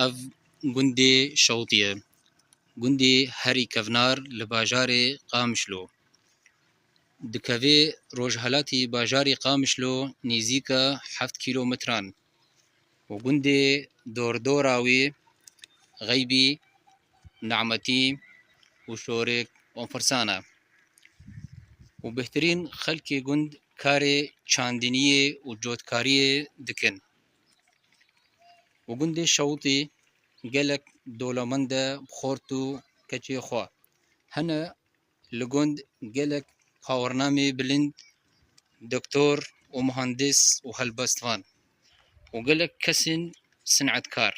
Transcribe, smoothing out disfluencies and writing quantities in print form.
اف گوندê şewtî ye. Gundê herî kevnar li bajarê Qamişlo. Dikevê rojhilatî bajarê Qamişlo nêzîka 7 kîlometran û gundê dordora wê Xeybî, Nemetî û Şorek Onfirsan e. û bihtirîn xelkê gund karê çandiniyê û cotkariyê dikin. û gundê Şewtî gelek dolemend e bi xort û keçê xwe. Hene li gund gelek pawernamê bilind, doktor û muhandis û helbestvan û gelek kesên sinetkar.